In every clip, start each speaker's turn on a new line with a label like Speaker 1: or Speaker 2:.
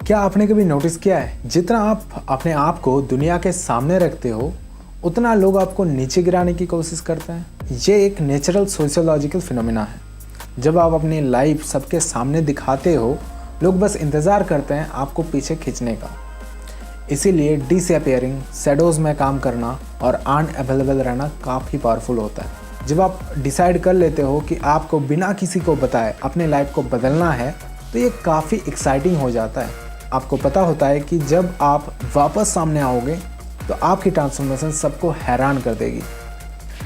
Speaker 1: क्या आपने कभी नोटिस किया है, जितना आप अपने आप को दुनिया के सामने रखते हो उतना लोग आपको नीचे गिराने की कोशिश करते हैं। ये एक नेचुरल सोशियोलॉजिकल फिनोमिना है। जब आप अपनी लाइफ सबके सामने दिखाते हो, लोग बस इंतज़ार करते हैं आपको पीछे खींचने का। इसीलिए डिसअपियरिंग, शैडोज़ में काम करना और अनअवेलेबल रहना काफ़ी पावरफुल होता है। जब आप डिसाइड कर लेते हो कि आपको बिना किसी को बताए अपने लाइफ को बदलना है, तो ये काफ़ी एक्साइटिंग हो जाता है। आपको पता होता है कि जब आप वापस सामने आओगे तो आपकी ट्रांसफॉर्मेशन सबको हैरान कर देगी।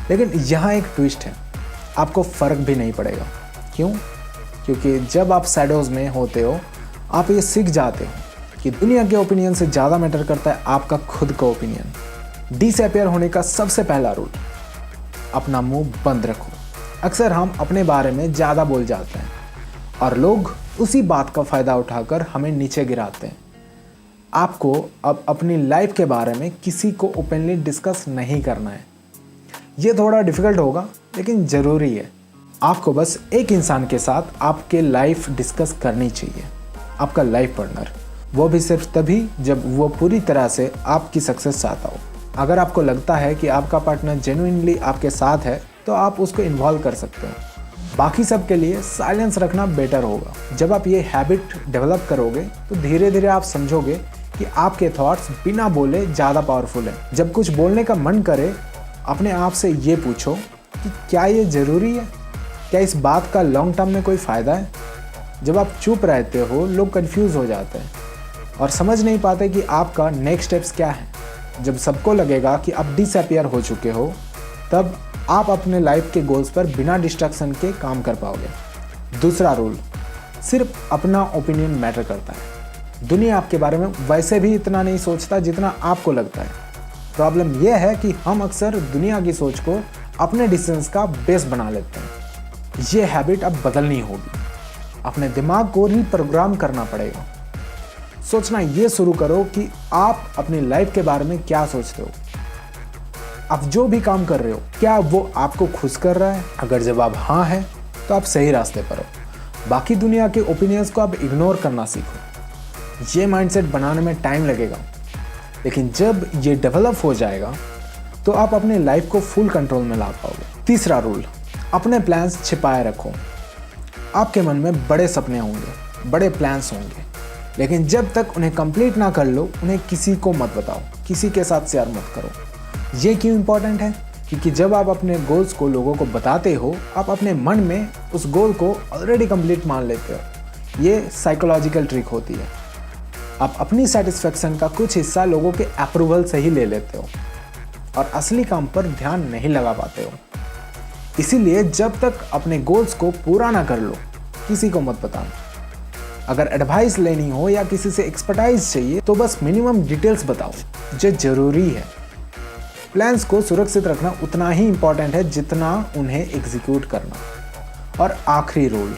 Speaker 1: लेकिन यहाँ एक ट्विस्ट है, आपको फ़र्क भी नहीं पड़ेगा। क्यों? क्योंकि जब आप शैडोज़ में होते हो, आप ये सीख जाते हो कि दुनिया के ओपिनियन से ज़्यादा मैटर करता है आपका खुद का ओपिनियन। डिसअपियर होने का सबसे पहला रूल, अपना मुंह बंद रखो। अक्सर हम अपने बारे में ज़्यादा बोल जाते हैं और लोग उसी बात का फ़ायदा उठाकर हमें नीचे गिराते हैं। आपको अब अपनी लाइफ के बारे में किसी को ओपनली डिस्कस नहीं करना है। ये थोड़ा डिफ़िकल्ट होगा लेकिन ज़रूरी है। आपको बस एक इंसान के साथ आपके लाइफ डिस्कस करनी चाहिए, आपका लाइफ पार्टनर। वो भी सिर्फ तभी जब वो पूरी तरह से आपकी सक्सेस चाहता हो। अगर आपको लगता है कि आपका पार्टनर जेन्युइनली आपके साथ है तो आप उसको इन्वॉल्व कर सकते हो। बाकी सब के लिए साइलेंस रखना बेटर होगा। जब आप ये हैबिट डेवलप करोगे तो धीरे धीरे आप समझोगे कि आपके थॉट्स बिना बोले ज़्यादा पावरफुल हैं। जब कुछ बोलने का मन करे, अपने आप से ये पूछो कि क्या ये ज़रूरी है? क्या इस बात का लॉन्ग टर्म में कोई फ़ायदा है? जब आप चुप रहते हो, लोग कंफ्यूज हो जाते हैं और समझ नहीं पाते कि आपका नेक्स्ट स्टेप्स क्या है। जब सबको लगेगा कि आप डिसअपियर हो चुके हो, तब आप अपने लाइफ के गोल्स पर बिना डिस्ट्रैक्शन के काम कर पाओगे। दूसरा रूल, सिर्फ अपना ओपिनियन मैटर करता है। दुनिया आपके बारे में वैसे भी इतना नहीं सोचता जितना आपको लगता है। प्रॉब्लम यह है कि हम अक्सर दुनिया की सोच को अपने डिसीजंस का बेस बना लेते हैं। ये हैबिट अब बदलनी होगी। अपने दिमाग को रीप्रोग्राम करना पड़ेगा। सोचना ये शुरू करो कि आप अपनी लाइफ के बारे में क्या सोचते हो। आप जो भी काम कर रहे हो, क्या वो आपको खुश कर रहा है? अगर जवाब हाँ है तो आप सही रास्ते पर हो। बाकी दुनिया के ओपिनियंस को आप इग्नोर करना सीखो। ये माइंडसेट बनाने में टाइम लगेगा, लेकिन जब ये डेवलप हो जाएगा तो आप अपने लाइफ को फुल कंट्रोल में ला पाओगे। तीसरा रूल, अपने प्लान्स छिपाए रखो। आपके मन में बड़े सपने होंगे, बड़े प्लान्स होंगे, लेकिन जब तक उन्हें कंप्लीट ना कर लो, उन्हें किसी को मत बताओ, किसी के साथ शेयर मत करो। ये क्यों इम्पॉर्टेंट है? क्योंकि जब आप अपने गोल्स को लोगों को बताते हो, आप अपने मन में उस गोल को ऑलरेडी कंप्लीट मान लेते हो। ये साइकोलॉजिकल ट्रिक होती है। आप अपनी सेटिस्फेक्शन का कुछ हिस्सा लोगों के अप्रूवल से ही ले लेते हो और असली काम पर ध्यान नहीं लगा पाते हो। इसीलिए जब तक अपने गोल्स को पूरा ना कर लो, किसी को मत बताना। अगर एडवाइस लेनी हो या किसी से एक्सपर्टाइज चाहिए तो बस मिनिमम डिटेल्स बताओ जो जरूरी है। प्लान्स को सुरक्षित रखना उतना ही इम्पॉर्टेंट है जितना उन्हें एग्जीक्यूट करना। और आखिरी रूल,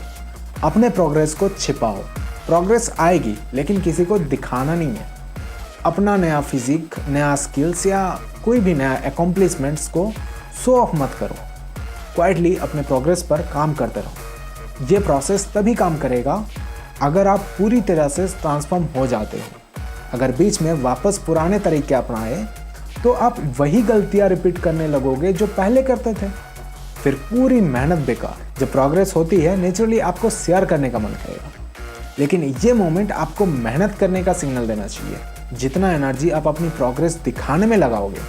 Speaker 1: अपने प्रोग्रेस को छिपाओ। प्रोग्रेस आएगी लेकिन किसी को दिखाना नहीं है। अपना नया फिजिक, नया स्किल्स या कोई भी नया अकॉम्प्लिशमेंट्स को शो ऑफ मत करो। क्वाइटली अपने प्रोग्रेस पर काम करते रहो। ये प्रोसेस तभी काम करेगा अगर आप पूरी तरह से ट्रांसफॉर्म हो जाते हो। अगर बीच में वापस पुराने तरीके अपनाए तो आप वही गलतियां रिपीट करने लगोगे जो पहले करते थे। फिर पूरी मेहनत बेकार। जब प्रोग्रेस होती है, नेचुरली आपको शेयर करने का मन करेगा, लेकिन ये मोमेंट आपको मेहनत करने का सिग्नल देना चाहिए। जितना एनर्जी आप अपनी प्रोग्रेस दिखाने में लगाओगे,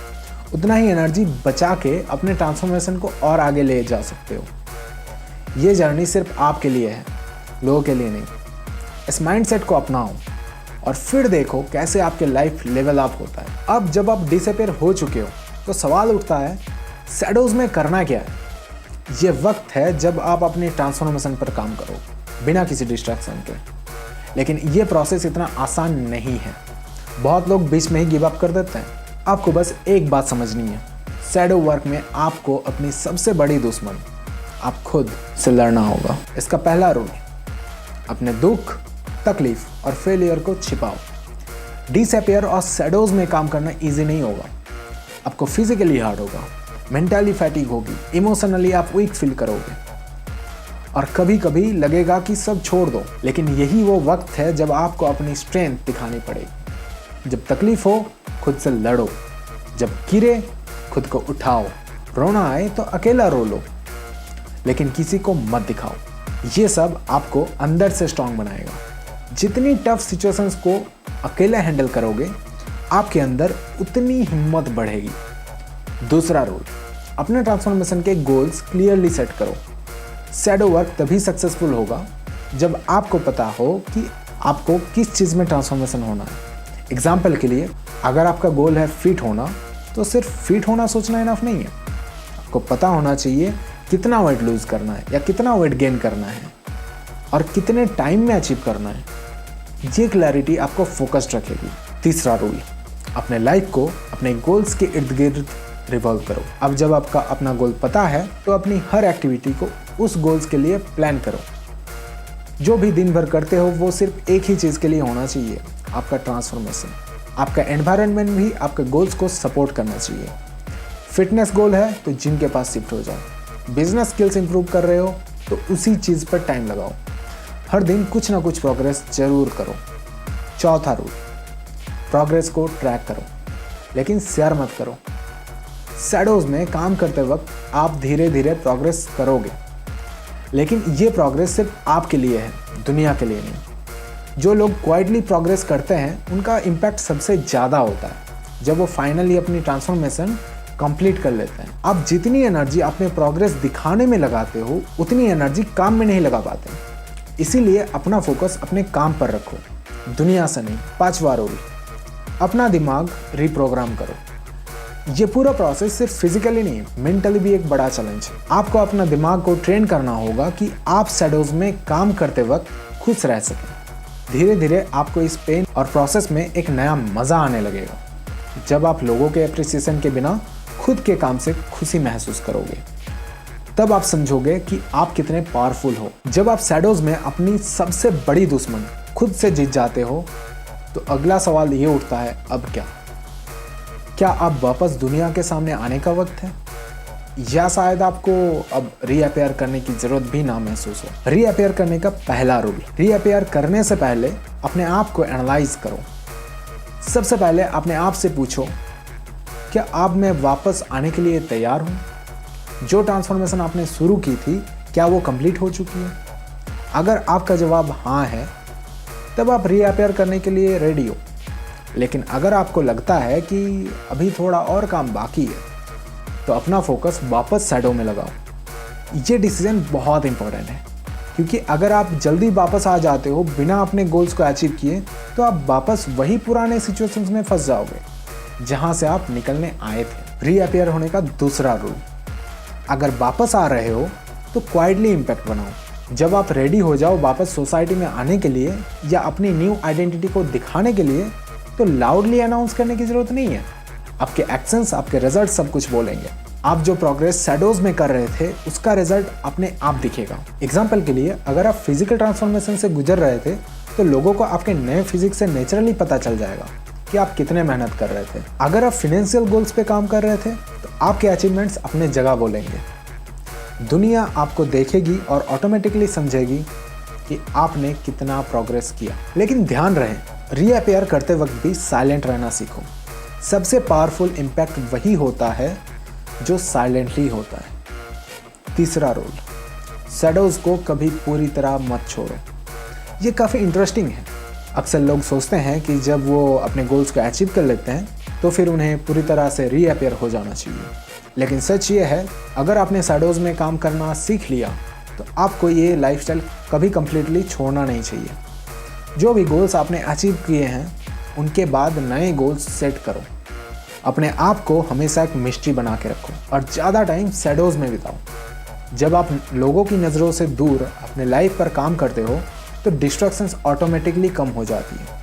Speaker 1: उतना ही एनर्जी बचा के अपने ट्रांसफॉर्मेशन को और आगे ले जा सकते हो। ये जर्नी सिर्फ आपके लिए है, लोगों के लिए नहीं। इस माइंडसेट को अपनाओ और फिर देखो कैसे आपके लाइफ लेवल अप होता है। अब जब आप डिसअपियर हो चुके हो तो सवाल उठता है, शैडोज़ में करना क्या है? ये वक्त है जब आप अपने ट्रांसफॉर्मेशन पर काम करो बिना किसी डिस्ट्रैक्शन के। लेकिन ये प्रोसेस इतना आसान नहीं है। बहुत लोग बीच में ही गिव अप कर देते हैं। आपको बस एक बात समझनी है, शैडो वर्क में आपको अपनी सबसे बड़ी दुश्मन आप खुद से लड़ना होगा। इसका पहला रूल, अपने दुख, तकलीफ और फेलियर को छिपाओ। डिसअपियर और शैडोज़ में काम करना इजी नहीं होगा। आपको फिजिकली हार्ड होगा, मेंटली फैटिग होगी, इमोशनली आप वीक फील करोगे। और कभी कभी लगेगा कि सब छोड़ दो, लेकिन यही वो वक्त है जब आपको अपनी स्ट्रेंथ दिखानी पड़ेगी। जब तकलीफ हो खुद से लड़ो, जब गिरे खुद को उठाओ, रोना आए तो अकेला रो लो, लेकिन किसी को मत दिखाओ। ये सब आपको अंदर से स्ट्रांग बनाएगा। जितनी टफ सिचुएशंस को अकेले हैंडल करोगे, आपके अंदर उतनी हिम्मत बढ़ेगी। दूसरा रूल, अपने ट्रांसफॉर्मेशन के गोल्स क्लियरली सेट करो। शैडो वर्क तभी सक्सेसफुल होगा जब आपको पता हो कि आपको किस चीज़ में ट्रांसफॉर्मेशन होना है। एग्जाम्पल के लिए, अगर आपका गोल है फिट होना, तो सिर्फ फिट होना सोचना इनफ नहीं है। आपको पता होना चाहिए कितना वेट लूज करना है या कितना वेट गेन करना है और कितने टाइम में अचीव करना है। ये क्लैरिटी आपको फोकस्ड रखेगी। तीसरा रूल, अपने लाइफ को अपने गोल्स के इर्द गिर्द रिवॉल्व करो। अब जब आपका अपना गोल पता है तो अपनी हर एक्टिविटी को उस गोल्स के लिए प्लान करो। जो भी दिन भर करते हो वो सिर्फ एक ही चीज़ के लिए होना चाहिए, आपका ट्रांसफॉर्मेशन। आपका एनवायरनमेंट भी आपके गोल्स को सपोर्ट करना चाहिए। फिटनेस गोल है तो जिम के पास शिफ्ट हो जाओ। बिजनेस स्किल्स इंप्रूव कर रहे हो तो उसी चीज़ पर टाइम लगाओ। हर दिन कुछ ना कुछ प्रोग्रेस जरूर करो। चौथा रूल, प्रोग्रेस को ट्रैक करो, लेकिन शेयर मत करो। शैडोज में काम करते वक्त आप धीरे धीरे प्रोग्रेस करोगे, लेकिन ये प्रोग्रेस सिर्फ आपके लिए है, दुनिया के लिए नहीं। जो लोग क्वाइटली प्रोग्रेस करते हैं उनका इम्पैक्ट सबसे ज़्यादा होता है जब वो फाइनली अपनी ट्रांसफॉर्मेशन कंप्लीट कर लेते हैं। आप जितनी एनर्जी अपने प्रोग्रेस दिखाने में लगाते हो, उतनी एनर्जी काम में नहीं लगा पाते। इसीलिए अपना फोकस अपने काम पर रखो, दुनिया से नहीं। पांचवा रूल, अपना दिमाग रिप्रोग्राम करो। ये पूरा प्रोसेस सिर्फ फिजिकली नहीं, मेंटली भी एक बड़ा चैलेंज है। आपको अपना दिमाग को ट्रेन करना होगा कि आप शैडोज में काम करते वक्त खुश रह सकें। धीरे धीरे आपको इस पेन और प्रोसेस में एक नया मज़ा आने लगेगा। जब आप लोगों के एप्रिसिएशन के बिना खुद के काम से खुशी महसूस करोगे, तब आप समझोगे कि आप कितने पावरफुल हो। जब आप शैडोज में अपनी सबसे बड़ी दुश्मन खुद से जीत जाते हो, तो अगला सवाल ये उठता है, अब क्या? क्या अब वापस दुनिया के सामने आने का वक्त है, या शायद आपको अब रीअपेयर करने की जरूरत भी ना महसूस हो? रीअपेयर करने का पहला रूल, रीअपेयर करने से पहले अपने आप को एनालाइज करो। सबसे पहले अपने आप से पूछो, क्या अब मैं वापस आने के लिए तैयार हूँ? जो ट्रांसफॉर्मेशन आपने शुरू की थी, क्या वो कंप्लीट हो चुकी है? अगर आपका जवाब हाँ है, तब आप रीअपेयर करने के लिए रेडी हो। लेकिन अगर आपको लगता है कि अभी थोड़ा और काम बाकी है, तो अपना फोकस वापस शैडो में लगाओ। ये डिसीजन बहुत इंपॉर्टेंट है, क्योंकि अगर आप जल्दी वापस आ जाते हो बिना अपने गोल्स को अचीव किए, तो आप वापस वही पुराने सिचुएशंस में फंस जाओगे जहां से आप निकलने आए थे। रीअपेयर होने का दूसरा रूल, अगर वापस आ रहे हो तो क्वाइटली इम्पैक्ट बनाओ। जब आप रेडी हो जाओ वापस सोसाइटी में आने के लिए या अपनी न्यू आइडेंटिटी को दिखाने के लिए, तो लाउडली अनाउंस करने की जरूरत नहीं है। आपके एक्शंस, आपके रिजल्ट सब कुछ बोलेंगे। आप जो प्रोग्रेस शैडोज में कर रहे थे, उसका रिजल्ट अपने आप दिखेगा। एग्जाम्पल के लिए, अगर आप फिजिकल ट्रांसफॉर्मेशन से गुजर रहे थे, तो लोगों को आपके नए फिजिक्स से नेचुरली पता चल जाएगा कि आप कितने मेहनत कर रहे थे। अगर आप फाइनेंशियल गोल्स पे काम कर रहे थे, तो आपके अचीवमेंट्स अपने जगह बोलेंगे। दुनिया आपको देखेगी और ऑटोमेटिकली समझेगी कि आपने कितना प्रोग्रेस किया। लेकिन ध्यान रहे, रीअपेयर करते वक्त भी साइलेंट रहना सीखो। सबसे पावरफुल इम्पैक्ट वही होता है जो साइलेंटली होता है। तीसरा रूल, शैडोज को कभी पूरी तरह मत छोड़ो। ये काफ़ी इंटरेस्टिंग है। अक्सर लोग सोचते हैं कि जब वो अपने गोल्स को अचीव कर लेते हैं, तो फिर उन्हें पूरी तरह से रीअपेयर हो जाना चाहिए। लेकिन सच ये है, अगर आपने शैडोज में काम करना सीख लिया, तो आपको ये लाइफस्टाइल कभी कंप्लीटली छोड़ना नहीं चाहिए। जो भी गोल्स आपने अचीव किए हैं, उनके बाद नए गोल्स सेट करो। अपने आप को हमेशा एक मिस्ट्री बना के रखो और ज़्यादा टाइम शैडोज में बिताओ। जब आप लोगों की नज़रों से दूर अपने लाइफ पर काम करते हो, तो डिस्ट्रैक्शंस ऑटोमेटिकली कम हो जाती है।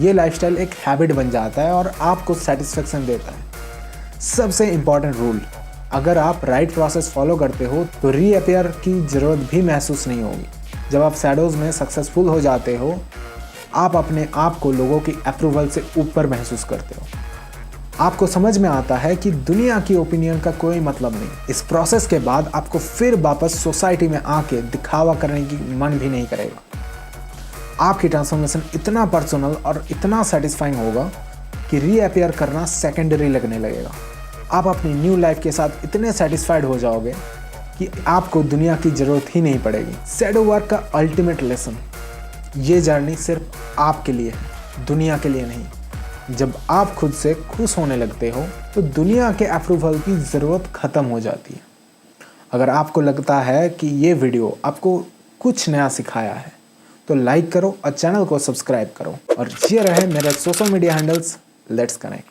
Speaker 1: ये लाइफस्टाइल एक हैबिट बन जाता है और आपको सेटिस्फेक्शन देता है। सबसे इम्पॉर्टेंट रूल, अगर आप राइट प्रोसेस फॉलो करते हो, तो रीअपेयर की ज़रूरत भी महसूस नहीं होगी। जब आप शैडोज में सक्सेसफुल हो जाते हो, आप अपने आप को लोगों की अप्रूवल से ऊपर महसूस करते हो। आपको समझ में आता है कि दुनिया की ओपिनियन का कोई मतलब नहीं। इस प्रोसेस के बाद आपको फिर वापस सोसाइटी में आके दिखावा करने की मन भी नहीं करेगा। आपकी ट्रांसफॉर्मेशन इतना पर्सनल और इतना सेटिस्फाइंग होगा कि रीअपियर करना सेकेंडरी लगने लगेगा। आप अपनी न्यू लाइफ के साथ इतने सेटिस्फाइड हो जाओगे कि आपको दुनिया की ज़रूरत ही नहीं पड़ेगी। शैडो वर्क का अल्टीमेट लेसन, ये जर्नी सिर्फ आपके लिए है, दुनिया के लिए नहीं। जब आप खुद से खुश होने लगते हो तो दुनिया के अप्रूवल की ज़रूरत ख़त्म हो जाती है। अगर आपको लगता है कि ये वीडियो आपको कुछ नया सिखाया है तो लाइक करो और चैनल को सब्सक्राइब करो। और ये रहे मेरे social media handles. Let's connect.